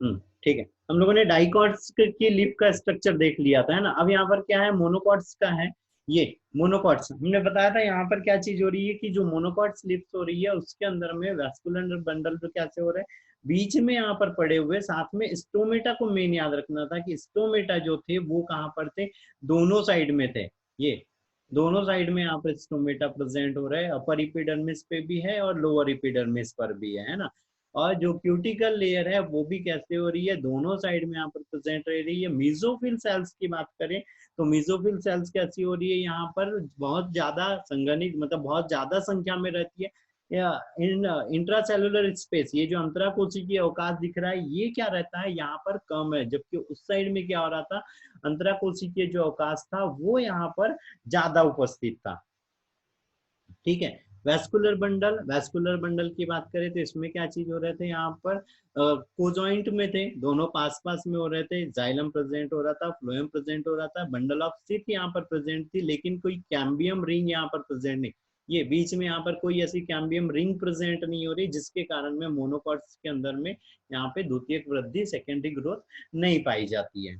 ठीक है, हम लोगों ने डाइकॉट्स की लिप का स्ट्रक्चर देख लिया था, है ना। अब यहाँ पर क्या है, मोनोकॉट्स का है। ये मोनोकॉट्स हमने बताया था, यहाँ पर क्या चीज हो रही है कि जो मोनोकॉट्स लिप्स हो रही है उसके अंदर में वैस्कुलर बंडल तो कैसे हो रहा है, बीच में यहाँ पर पड़े हुए, साथ में स्टोमेटा को मेन याद रखना था कि स्टोमेटा जो थे वो कहाँ पर थे, दोनों साइड में थे। ये दोनों साइड में यहाँ पर स्टोमेटा प्रेजेंट हो रहा है, अपर इपिडर्मिस पे भी है और लोअर इपिडर्मिस पर भी है ना। और जो क्यूटिकल लेयर है वो भी कैसे हो रही है, दोनों साइड में यहाँ पर प्रेजेंट रह रही है। मीजोफिल सेल्स की बात करें तो मीजोफिल सेल्स कैसी हो रही है, यहाँ पर बहुत ज्यादा संघनित, मतलब बहुत ज्यादा संख्या में रहती है। या इन इंट्रासेलुलर स्पेस, ये जो अंतराकोशिकीय अवकाश दिख रहा है ये क्या रहता है, यहाँ पर कम है, जबकि उस साइड में क्या हो रहा था, अंतराकोशिकीय जो अवकाश था वो यहाँ पर ज्यादा उपस्थित था। ठीक है। वैस्कुलर बंडल की बात करें तो इसमें क्या चीज हो रहे थे, यहाँ पर कोजॉइंट में थे, दोनों पास पास में हो रहे थे, जाइलम प्रेजेंट हो रहा था, फ्लोएम प्रेजेंट हो रहा था, बंडल ऑफ सिर्फ यहाँ पर प्रेजेंट थी, लेकिन कोई कैम्बियम रिंग यहाँ पर प्रेजेंट नहीं। ये बीच में यहाँ पर कोई ऐसी कैम्बियम रिंग प्रेजेंट नहीं हो रही, जिसके कारण में मोनोकॉट्स के अंदर में यहाँ पे द्वितीयक वृद्धि, सेकेंडरी ग्रोथ नहीं पाई जाती है।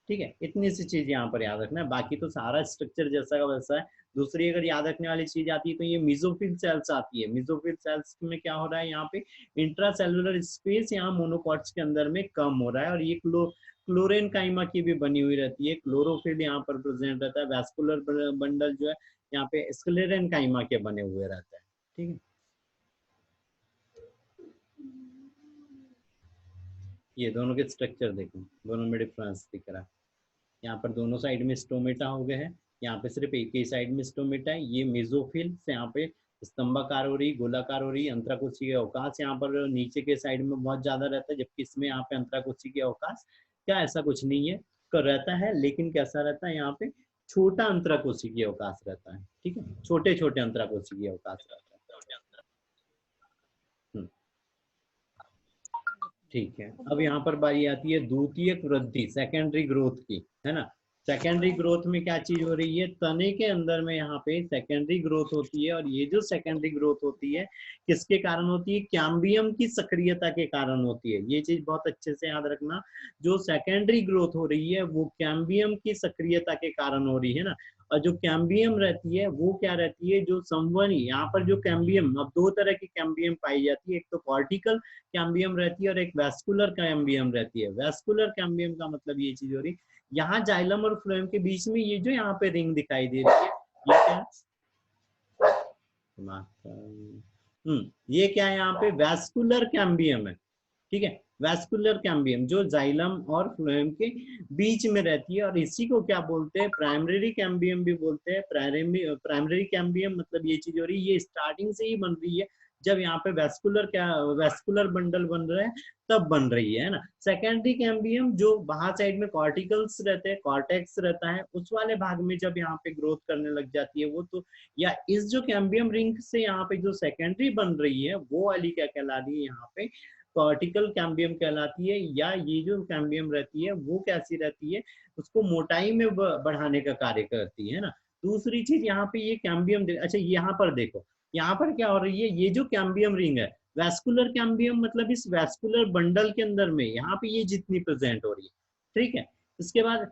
ठीक है, इतनी सी चीज यहाँ पर याद रखना है, बाकी तो सारा स्ट्रक्चर जैसा का वैसा है। दूसरी अगर याद रखने वाली चीज आती है तो ये मिजोफिल सेल्स आती है। मिजोफिल सेल्स में क्या हो रहा है, यहाँ पे इंट्रासेलुलर स्पेस यहाँ मोनोकॉट्स के अंदर में कम हो रहा है, और ये क्लोरेन काइमा की भी बनी हुई रहती है, क्लोरोफिल यहाँ पर प्रेजेंट रहता है, वैस्कुलर बंडल जो है यहाँ पे स्क्लेरेन काइमा के बने हुए रहता है। ठीक है, ये दोनों के स्ट्रक्चर देखो, दोनों में डिफरेंस दिख रहा है। यहाँ पर दोनों साइड में स्टोमेटा हो गए हैं, यहाँ पे सिर्फ एक ही साइड में स्टोमेटा है। ये मेसोफिल से यहाँ पे स्तंभाकार हो रही, गोलाकार हो रही, अंतराकोशिकीय अवकाश यहाँ पर नीचे के साइड में बहुत ज्यादा रहता है, जबकि इसमें यहाँ पे अंतराकोशिकीय अवकाश क्या ऐसा कुछ नहीं है, कर रहता है, लेकिन कैसा रहता है, यहाँ पे छोटा अंतराकोशिकीय अवकाश रहता है। ठीक है, छोटे छोटे अंतराकोशिकीय अवकाश रहता है। ठीक है, अब यहाँ पर बारी आती है द्वितीयक वृद्धि, सेकेंडरी ग्रोथ की, है ना। सेकेंडरी ग्रोथ में क्या चीज हो रही है, तने के अंदर में यहाँ पे सेकेंडरी ग्रोथ होती है, और ये जो सेकेंडरी ग्रोथ होती है किसके कारण होती है, कैम्बियम की सक्रियता के कारण होती है। ये चीज बहुत अच्छे से याद रखना, जो सेकेंडरी ग्रोथ हो रही है वो कैम्बियम की सक्रियता के कारण हो रही है ना। और जो कैम्बियम रहती है वो क्या रहती है, जो संवहनी, यहाँ पर जो कैम्बियम, अब दो तरह की कैम्बियम पाई जाती है, एक तो कॉर्टिकल कैम्बियम रहती है और एक वैस्कुलर कैम्बियम रहती है। वैस्कुलर कैम्बियम का मतलब ये चीज हो रही, यहाँ जाइलम और फ्लोएम के बीच में ये जो यहाँ पे रिंग दिखाई दे रही है, ये क्या ये क्या है, यहाँ पे वैस्कुलर कैम्बियम है। ठीक है, वैस्कुलर कैम्बियम जो जाइलम और फ्लोएम के बीच में रहती है, और इसी को क्या बोलते हैं, प्राइमरी कैम्बियम भी बोलते हैं। प्राइमरी कैम्बियम मतलब ये चीज हो रही है, ये स्टार्टिंग से ही बन रही है, जब यहाँ पे वैस्कुलर बंडल बन रहा है तब बन रही है ना। सेकेंडरी कैम्बियम जो बाहर साइड में कॉर्टिकल्स रहते हैं, कॉर्टेक्स रहता है, उस वाले भाग में जब यहाँ पे ग्रोथ करने लग जाती है वो तो, या इस जो कैम्बियम रिंग से यहाँ पे जो सेकेंडरी बन रही है वो वाली क्या कहला रही है, यहाँ पे कॉर्टिकल कैम्बियम कहलाती है। या ये जो कैम्बियम रहती है वो कैसी रहती है, उसको मोटाई में बढ़ाने का कार्य करती है ना। दूसरी चीज यहाँ पे ये कैम्बियम, अच्छा यहाँ पर देखो, यहाँ पर क्या हो रही है, ये जो कैम्बियम रिंग है, वैस्कुलर कैम्बियम मतलब इस वैस्कुलर बंडल के अंदर में यहाँ पे ये जितनी प्रेजेंट हो रही है। ठीक है, इसके बाद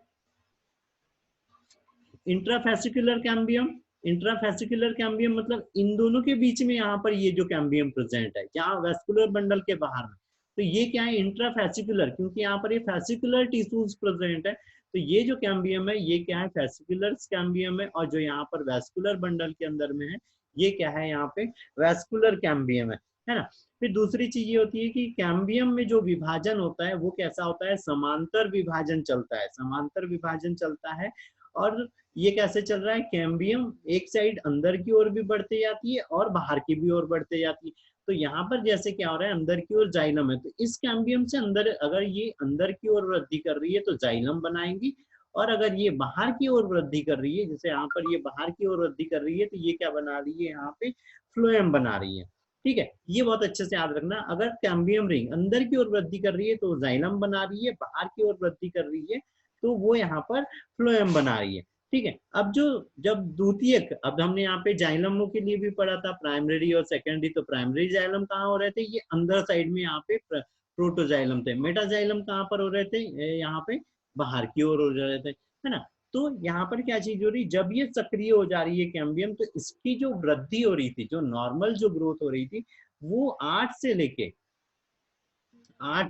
इंट्राफेसिकुलर कैम्बियम, इंट्राफेसिकुलर कैम्बियम मतलब इन दोनों के बीच में यहाँ पर ये जो कैम्बियम प्रेजेंट है, जहाँ वेस्कुलर बंडल के बाहर में, तो ये क्या है, इंट्राफेसिकुलर, क्योंकि यहाँ पर ये फेसिकुलर टिश्यूज प्रेजेंट है, तो ये जो कैम्बियम है ये क्या है, फेसिकुलर कैम्बियम है, और जो यहाँ पर वेस्कुलर बंडल के अंदर में है ये क्या है, यहाँ पे वेस्कुलर कैम्बियम है ना। फिर दूसरी चीज ये होती है कि कैम्बियम में जो विभाजन होता है वो कैसा होता है, समांतर विभाजन चलता है, समांतर विभाजन चलता है। और ये कैसे चल रहा है, कैम्बियम एक साइड अंदर की ओर भी बढ़ते जाती है और बाहर की भी ओर बढ़ते जाती है। तो यहाँ पर जैसे क्या हो रहा है, अंदर की ओर जाइलम है, तो इस कैम्बियम से अंदर, अगर ये अंदर की ओर वृद्धि कर रही है तो जाइलम बनाएंगी, और अगर ये बाहर की ओर वृद्धि कर रही है, जैसे यहाँ पर ये बाहर की ओर वृद्धि कर रही है, तो ये क्या बना रही है, यहाँ पे फ्लोएम बना रही है। ठीक है, ये बहुत अच्छे से याद रखना, अगर कैम्बियम रिंग अंदर की ओर वृद्धि कर रही है तो जाइलम बना रही है, बाहर की ओर वृद्धि कर रही है तो वो यहाँ पर फ्लोएम बना रही है। ठीक है, अब जो जब द्वितीयक, अब हमने यहाँ पे जाइलमों के लिए भी पढ़ा था प्राइमरी और सेकेंडरी, तो प्राइमरी जाइलम कहाँ हो रहे थे, ये अंदर साइड में यहाँ पे प्रोटोजाइलम थे। मेटाजाइलम कहाँ पर हो रहे थे, यहाँ पे बाहर की ओर हो रहे थे, है ना। तो यहाँ पर क्या चीज हो रही, जब ये सक्रिय हो जा रही है कैम्बियम, तो इसकी जो वृद्धि हो रही थी, जो नॉर्मल जो ग्रोथ हो रही थी, वो 8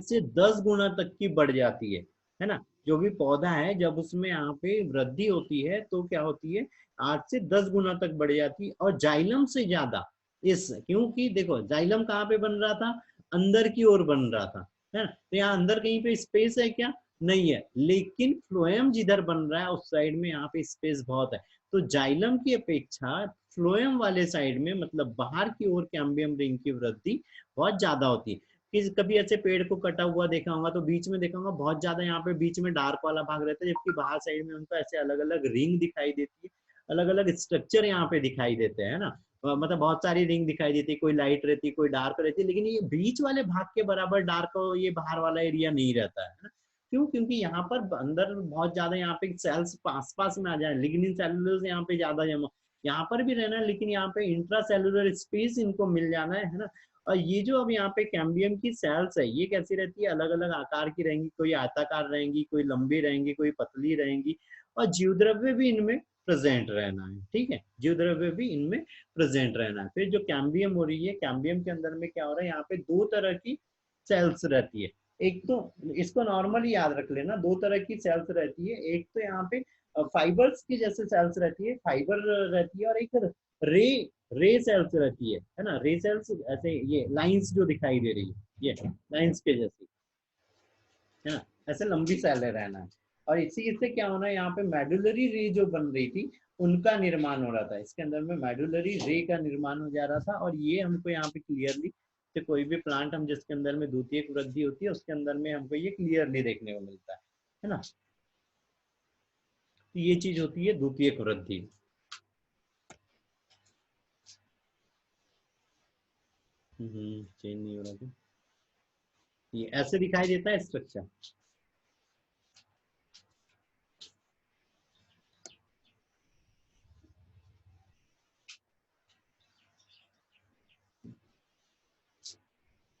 से 10 गुना तक की बढ़ जाती है ना। जो भी पौधा है जब उसमें यहाँ पे वृद्धि होती है तो क्या होती है, 8 से 10 गुना तक बढ़ जाती है, और जाइलम से ज्यादा। इस क्योंकि देखो जाइलम कहाँ पे बन रहा था, अंदर की ओर बन रहा था, है ना। तो यहाँ अंदर कहीं पे स्पेस है क्या, नहीं है, लेकिन फ्लोएम जिधर बन रहा है उस साइड में यहाँ पे स्पेस बहुत है। तो जाइलम की अपेक्षा फ्लोएम वाले साइड में, मतलब बाहर की ओर कैम्बियम रिंग की वृद्धि बहुत ज्यादा होती है। कि कभी ऐसे पेड़ को कटा हुआ देखा होगा तो बीच में देखा होगा बहुत ज्यादा यहाँ पे बीच में डार्क वाला भाग रहता है, जबकि बाहर साइड में उनको ऐसे अलग अलग रिंग दिखाई देती है, अलग अलग स्ट्रक्चर यहाँ पे दिखाई देते हैं ना। मतलब बहुत सारी रिंग दिखाई देती है, कोई लाइट रहती है, कोई डार्क रहती है, लेकिन ये बीच वाले भाग के बराबर डार्क ये बाहर वाला एरिया नहीं रहता है ना। क्यों, क्योंकि यहाँ पर अंदर बहुत ज्यादा यहाँ पे सेल्स पास पास में आ जाए, लिग्निन सेलुलर यहाँ पे ज्यादा जमा, यहाँ पर भी रहना है, लेकिन यहाँ पे इंट्रा सेलुलर स्पेस इनको मिल जाना है ना। और ये जो अब यहाँ पे कैम्बियम की सेल्स है, ये कैसी रहती है, अलग अलग आकार की रहेंगी, कोई आयताकार रहेंगी, कोई लंबी रहेंगी, कोई पतली रहेंगी, और जीवद्रव्य भी इनमें प्रेजेंट रहना है, ठीक है, जीवद्रव्य भी इनमें प्रेजेंट रहना है। फिर जो कैम्बियम हो रही है, कैम्बियम के अंदर में क्या हो रहा है, यहाँ पे दो तरह की सेल्स रहती है। एक तो इसको नॉर्मली याद रख लेना, दो तरह की सेल्स रहती है, एक तो यहाँ पे फाइबर्स की जैसे सेल्स रहती है, फाइबर रहती है, और एक रे रे सेल्स रहती है ना। रे सेल्स ऐसे ये लाइंस जो दिखाई दे रही है, ये लाइंस के जैसी, है ना, ऐसे लंबी सेलें रहना है। और इसी इससे क्या होना है, यहाँ पे मेडुलरी रे जो बन रही थी उनका निर्माण हो रहा था, इसके अंदर में मेडुलरी रे का निर्माण हो जा रहा था। और ये हमको यहाँ पे क्लियरली, तो कोई भी प्लांट हम जिसके अंदर में द्वितीयक वृद्धि होती है उसके अंदर में हमको ये क्लियरली देखने को मिलता है ना। तो ये चीज होती है द्वितीयक वृद्धि। चेंज नहीं हो रहा था, ये ऐसे दिखाई देता है स्ट्रक्चर।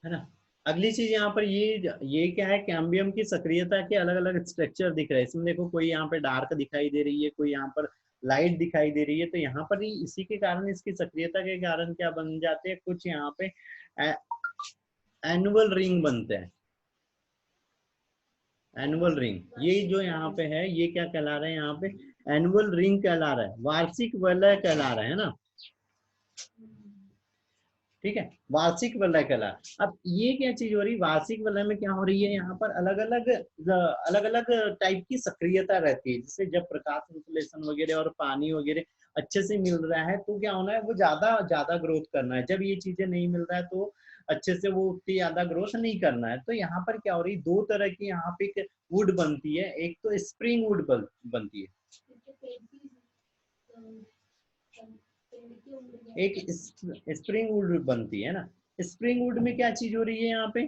है ना। अगली चीज यहाँ पर ये क्या है, कैम्बियम की सक्रियता के अलग अलग स्ट्रक्चर दिख रहे हैं इसमें। देखो कोई यहाँ पे डार्क दिखाई दे रही है, कोई यहाँ पर लाइट दिखाई दे रही है, तो यहाँ पर ही इसी के कारण, इसकी सक्रियता के कारण क्या बन जाते हैं, कुछ यहाँ पे एनुअल रिंग बनते हैं। एनुअल रिंग, ये जो यहाँ पे है ये क्या कहला रहे हैं, यहाँ पे एनुअल रिंग कहला रहा है, वार्षिक वलय कहला रहा है ना, ठीक है, वार्षिक वलय कला। अब ये क्या चीज हो रही है, वार्षिक वलय में क्या हो रही है, यहाँ पर अलग अलग टाइप की सक्रियता रहती है। जैसे जब प्रकाश संश्लेषण वगैरह और पानी वगैरह अच्छे से मिल रहा है तो क्या होना है, वो ज्यादा ज्यादा ग्रोथ करना है। जब ये चीजें नहीं मिल रहा है तो अच्छे से वो उतनी ज्यादा ग्रोथ नहीं करना है। तो यहाँ पर क्या हो रही है, दो तरह की यहाँ पे एक वुड बनती है, एक तो स्प्रिंग वुड बनती है, एक स्प्रिंग वुड बनती है ना। स्प्रिंग वुड में क्या चीज हो रही है, यहाँ पे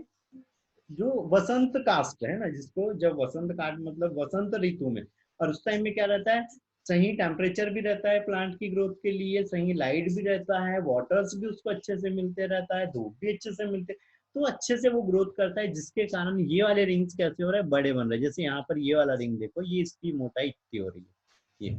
जो वसंत कास्ट है ना, जिसको जब वसंत कास्ट मतलब वसंत ऋतु में, और उस टाइम में क्या रहता है, सही टेम्परेचर भी रहता है प्लांट की ग्रोथ के लिए, सही लाइट भी रहता है, वाटर्स भी उसको अच्छे से मिलते रहता है, धूप भी अच्छे से मिलते, तो अच्छे से वो ग्रोथ करता है, जिसके कारण ये वाले रिंग्स कैसे हो रहे हैं, बड़े बन रहे हैं। जैसे यहाँ पर ये वाला रिंग देखो, ये इसकी मोटाई इतनी हो रही है ये,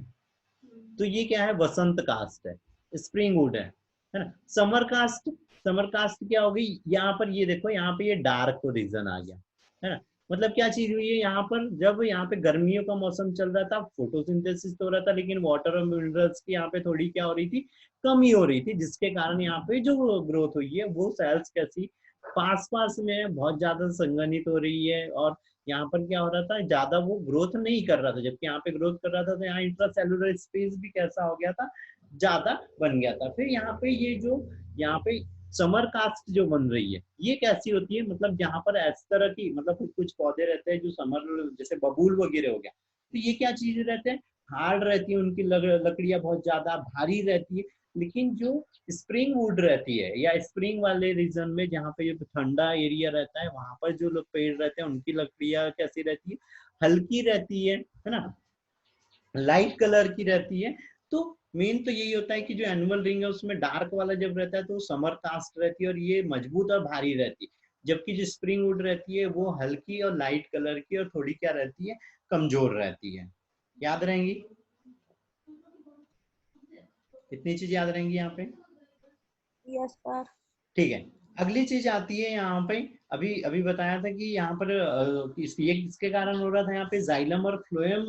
तो ये क्या है, वसंत कास्ट है, स्प्रिंग वुड है ना। समर कास्ट, समर कास्ट क्या होगी, यहाँ पर ये देखो, यहाँ पे ये डार्क रीजन आ गया, है ना। मतलब क्या चीज हुई है यहाँ पर, जब यहाँ पे गर्मियों का मौसम चल रहा था, फोटोसिंथेसिस हो रहा था, लेकिन वाटर और मिनरल्स की यहाँ पे थोड़ी क्या हो रही थी, कमी हो रही थी, जिसके कारण यहाँ पे जो ग्रोथ हुई है वो सेल्स कैसी पास पास में बहुत ज्यादा संघनित हो रही है। और यहाँ पर क्या हो रहा था, ज्यादा वो ग्रोथ नहीं कर रहा था, जबकि यहाँ पे ग्रोथ कर रहा था, तो यहाँ इंट्रासेलुलर स्पेस भी कैसा हो गया था, ज्यादा बन गया था। फिर यहाँ पे ये जो यहाँ पे समर कास्ट जो बन रही है, ये कैसी होती है, मतलब यहाँ पर इस तरह की, मतलब कुछ पौधे रहते हैं जो समर, जैसे बबूल वगैरह हो गया, तो ये क्या चीज रहते हैं, हार्ड रहती है उनकी लकड़ियां, बहुत ज्यादा भारी रहती है। लेकिन जो स्प्रिंग वुड रहती है, या स्प्रिंग वाले रीजन में जहाँ पे ये ठंडा एरिया रहता है, वहां पर जो लोग पेड़ रहते हैं उनकी लकड़ियां कैसी रहती है, हल्की रहती है ना, लाइट कलर की रहती है। तो मेन तो यही होता है कि जो एनुअल रिंग है उसमें डार्क वाला जब रहता है तो समर कास्ट रहती है, और ये मजबूत और भारी रहती है। जबकि जो स्प्रिंग वुड रहती है वो हल्की और लाइट कलर की और थोड़ी क्या रहती है, कमजोर रहती है। याद रहेंगी, इतनी चीज याद रहेंगी यहाँ पे। Yes sir. ठीक है, अगली चीज आती है यहाँ पे, अभी अभी बताया था कि यहाँ पर ये किसके कारण हो रहा था, यहाँ पे जाइलम और फ्लोएम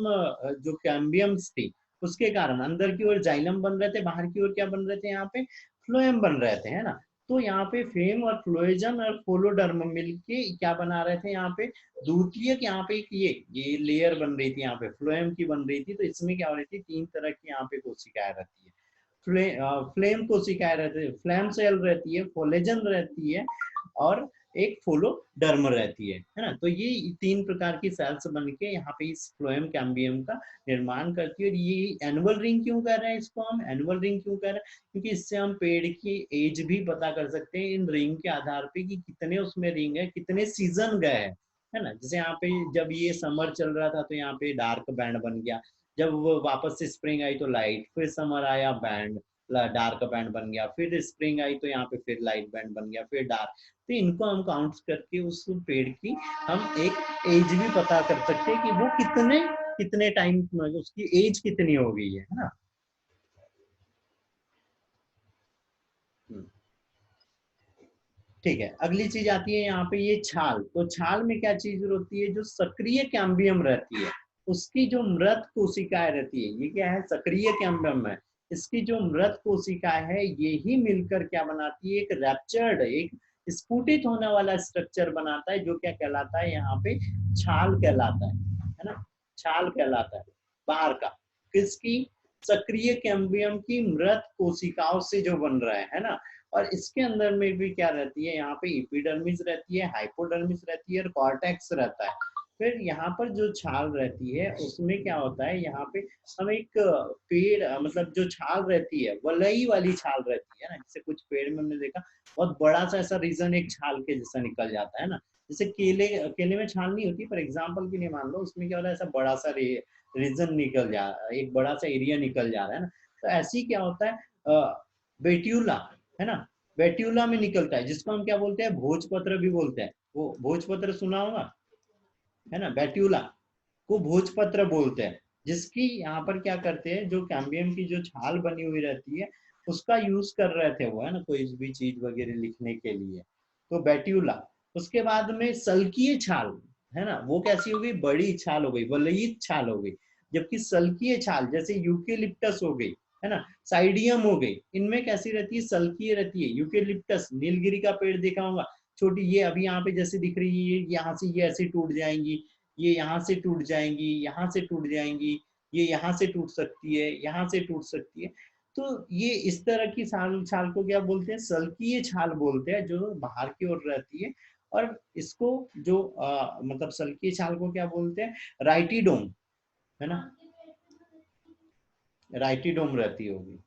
जो कैम्बियम्स थी उसके कारण अंदर की ओर जाइलम बन रहे थे, बाहर की ओर क्या बन रहे थे, यहाँ पे फ्लोएम बन रहे थे, है ना। तो यहाँ पे फेम और फ्लोएजन और फोलोडर्म मिलके क्या बना रहे थे, यहाँ पे द्वितीयक, यहाँ पे एक ये लेयर बन रही थी, यहाँ पे फ्लोएम की बन रही थी। तो इसमें क्या हो रही थी, तीन तरह की यहाँ पे कोशिकाएं रहती है। फ्लेम कोशिकाएं रहती है, फ्लैम सेल रहती है, फोलेजन रहती है, और एक फोलोडर्म रहती है ना। तो ये तीन प्रकार की सेल्स बन के यहाँ पे इस फ्लोएम कैम्बियम का निर्माण करती है। और ये एनुअल रिंग क्यों कर रहे हैं, इसको हम एनुअल रिंग क्यों कर रहे हैं, क्योंकि इससे हम पेड़ की एज भी पता कर सकते हैं इन रिंग के आधार पे कि कितने उसमें रिंग है, कितने सीजन गए हैं, है ना। जैसे यहाँ पे जब ये समर चल रहा था तो यहाँ पे डार्क बैंड बन गया, जब वो वापस से स्प्रिंग आई तो लाइट, फिर समर आया बैंड, डार्क बैंड बन गया, फिर स्प्रिंग आई तो यहाँ पे फिर लाइट बैंड बन गया, फिर डार्क। तो इनको हम काउंट करके उस पेड़ की हम एक एज भी पता कर सकते हैं कि वो कितने कितने टाइम उसकी एज कितनी हो गई है ना। ठीक है, अगली चीज आती है यहाँ पे ये छाल। तो छाल में क्या चीज होती है, जो सक्रिय कैम्बियम रहती है उसकी जो मृत कोशिकाएं रहती है, ये क्या है, सक्रिय कैम्बियम है। इसकी जो मृत कोशिकाएं है ये ही मिलकर क्या बनाती है, एक रैप्चर्ड, एक स्फुटित होने वाला स्ट्रक्चर बनाता है, जो क्या कहलाता है यहाँ पे, छाल कहलाता है ना। छाल कहलाता है बाहर का, किसकी, सक्रिय कैम्बियम की मृत कोशिकाओं से जो बन रहा है ना। और इसके अंदर में भी क्या रहती है, यहाँ पे एपिडर्मिस रहती है, हाइपोडर्मिस रहती है, और कॉर्टेक्स रहता है। फिर यहाँ पर जो छाल रहती है उसमें क्या होता है, यहाँ पे हम एक पेड़, मतलब जो छाल रहती है वलई वाली छाल रहती है ना, जैसे कुछ पेड़ में हमने देखा बहुत बड़ा सा ऐसा रीजन एक छाल के जैसा निकल जाता है ना। जैसे केले, केले में छाल नहीं होती, पर एग्जाम्पल के लिए मान लो उसमें क्या होता है, ऐसा बड़ा सा रीजन निकल जा, एक बड़ा सा एरिया निकल जा रहा है ना। तो ऐसी क्या होता है, बेट्यूला, है ना, बेट्यूला में निकलता है, जिसको हम क्या बोलते हैं, भोजपत्र भी बोलते हैं। वो भोजपत्र सुना होगा, है ना, बेट्यूला को भोजपत्र बोलते हैं। जिसकी यहाँ पर क्या करते हैं, जो कैम्बियम की जो छाल बनी हुई रहती है उसका यूज कर रहे थे वो, है ना, कोई भी चीज वगैरह लिखने के लिए। तो बेट्यूला, उसके बाद में सल्कीय छाल, है ना, वो कैसी हो गई, बड़ी छाल हो गई, वलयित छाल हो गई। जबकि सल्कीय छाल जैसे यूकेलिप्टस हो गई, है ना, साइडियम हो गई, इनमें कैसी रहती है, सल्कीय रहती है। यूकेलिप्टस, नीलगिरी का पेड़ देखा होगा, छोटी, ये अभी यहाँ पे जैसे दिख रही है, यहाँ से ये ऐसे टूट जाएंगी, ये यहाँ से टूट जाएंगी, यहाँ से टूट जाएंगी, ये यहाँ से टूट सकती है, यहाँ से टूट सकती है। तो ये इस तरह की छाल, छाल को क्या बोलते हैं, सल्कीय छाल बोलते हैं, जो बाहर की ओर रहती है। और इसको जो मतलब सल्कीय छाल को क्या बोलते हैं, राइटिडोम, है ना, राइटिडोम रहती होगी,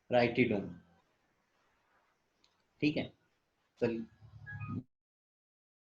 राइटिडोम। ठीक है, चलिए